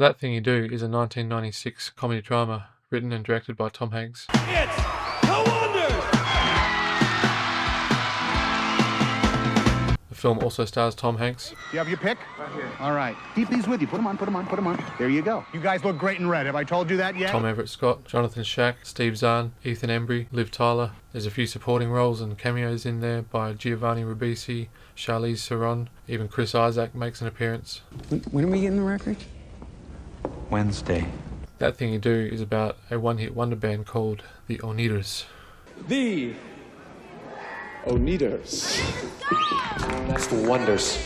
That Thing You Do is a 1996 comedy drama written and directed by Tom Hanks. It's The Wonders! The film also stars Tom Hanks. Do you have your pick? Right here. All right. Keep these with you. Put them on, put them on, put them on. There you go. You guys look great in red. Have I told you that yet? Tom Everett Scott, Jonathan Shack, Steve Zahn, Ethan Embry, Liv Tyler. There's a few supporting roles and cameos in there by Giovanni Ribisi, Charlize Theron. Even Chris Isaac makes an appearance. When are we getting the record? Wednesday. That Thing You Do is about a one-hit wonder band called the Oneidas. The Oneidas. That's the Wonders.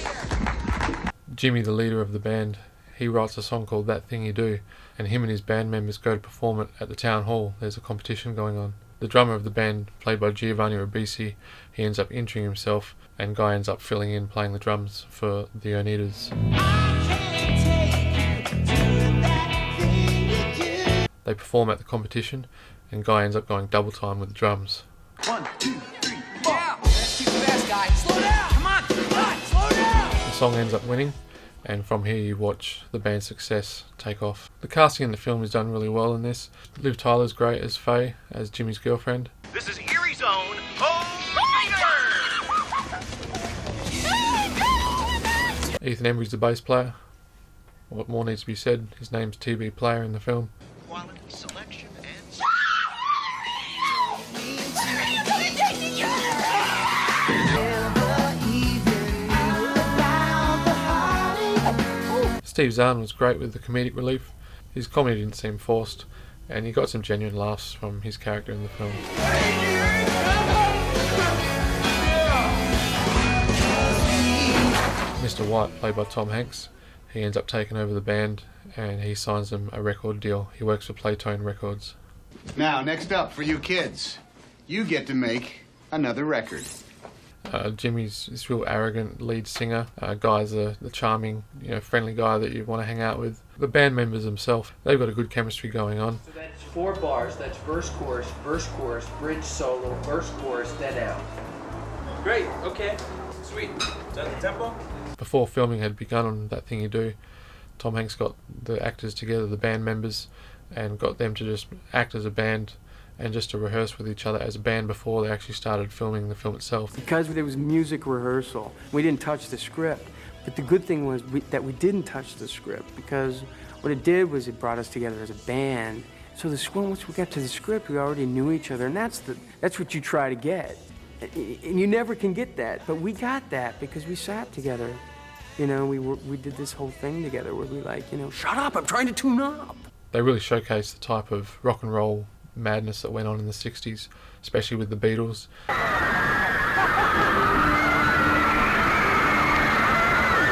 Jimmy, the leader of the band, he writes a song called That Thing You Do, and him and his band members go to perform it at the town hall. There's a competition going on. The drummer of the band, played by Giovanni Ribisi, he ends up injuring himself, and Guy ends up filling in playing the drums for the Oneidas. They perform at the competition, and Guy ends up going double time with the drums. 1, 2, 3, 4. Yeah, that's too fast, guy. Slow down. Come on, slow down. The song ends up winning, and from here you watch the band's success take off. The casting in the film is done really well in this. Liv Tyler's great as Faye, as Jimmy's girlfriend. This is Erie Zone. Ethan Embry's the bass player. What more needs to be said? His name's TB Player in the film. Quality selection and... Steve Zahn was great with the comedic relief. His comedy didn't seem forced, and he got some genuine laughs from his character in the film. Mr. White, played by Tom Hanks, he ends up taking over the band, and he signs them a record deal. He works for Playtone Records. Now, next up for you kids. You get to make another record. Jimmy's this real arrogant lead singer. Guy's the charming, friendly guy that you want to hang out with. The band members themselves, they've got a good chemistry going on. So that's 4 bars. That's verse, chorus, bridge, solo, verse, chorus, then out. Great, okay. Sweet. Is that the tempo? Before filming had begun on That Thing You Do, Tom Hanks got the actors together, the band members, and got them to just act as a band and just to rehearse with each other as a band before they actually started filming the film itself. Because there was music rehearsal, we didn't touch the script. But the good thing was that we didn't touch the script, because what it did was it brought us together as a band. So once we got to the script, we already knew each other, and that's what you try to get. And you never can get that, but we got that because we sat together. We did this whole thing together where we shut up, I'm trying to tune up. They really showcased the type of rock and roll madness that went on in the 60s, especially with the Beatles.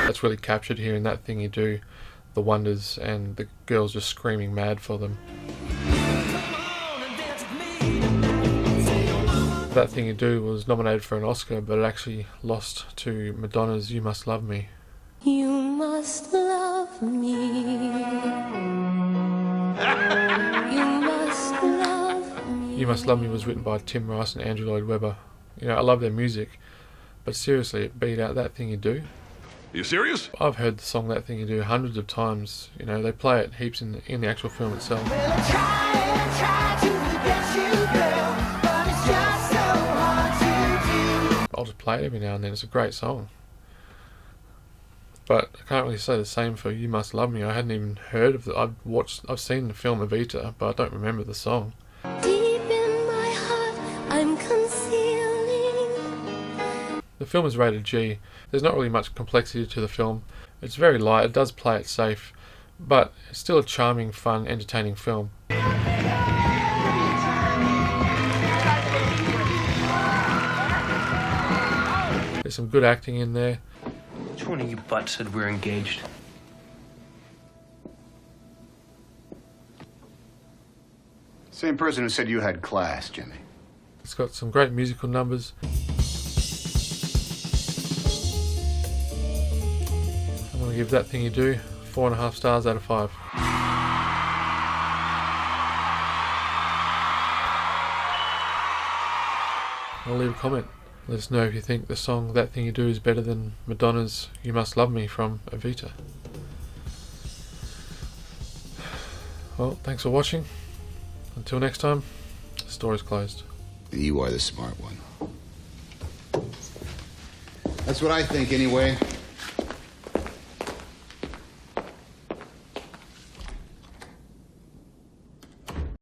That's really captured here in That Thing You Do, the Wonders and the girls just screaming mad for them. That Thing You Do was nominated for an Oscar, but it actually lost to Madonna's You Must Love Me. You must love me. You must love me. You Must Love Me was written by Tim Rice and Andrew Lloyd Webber. I love their music, but seriously, it beat out That Thing You Do. Are you serious? I've heard the song That Thing You Do hundreds of times. They play it heaps in the actual film itself. Well, I try to forget you, girl, but it's just so hard to do. I'll just play it every now and then. It's a great song. But I can't really say the same for You Must Love Me. I hadn't even heard of it. I've seen the film Evita, but I don't remember the song. Deep in my heart, I'm concealing. The film is rated G. There's not really much complexity to the film. It's very light. It does play it safe, but it's still a charming, fun, entertaining film. There's some good acting in there. Which one of you butts said we're engaged? Same person who said you had class, Jimmy. It's got some great musical numbers. I'm going to give That Thing You Do 4.5 stars out of 5. I'll leave a comment. Let us know if you think the song That Thing You Do is better than Madonna's You Must Love Me from Evita. Well, thanks for watching. Until next time, the store's closed. You are the smart one. That's what I think, anyway.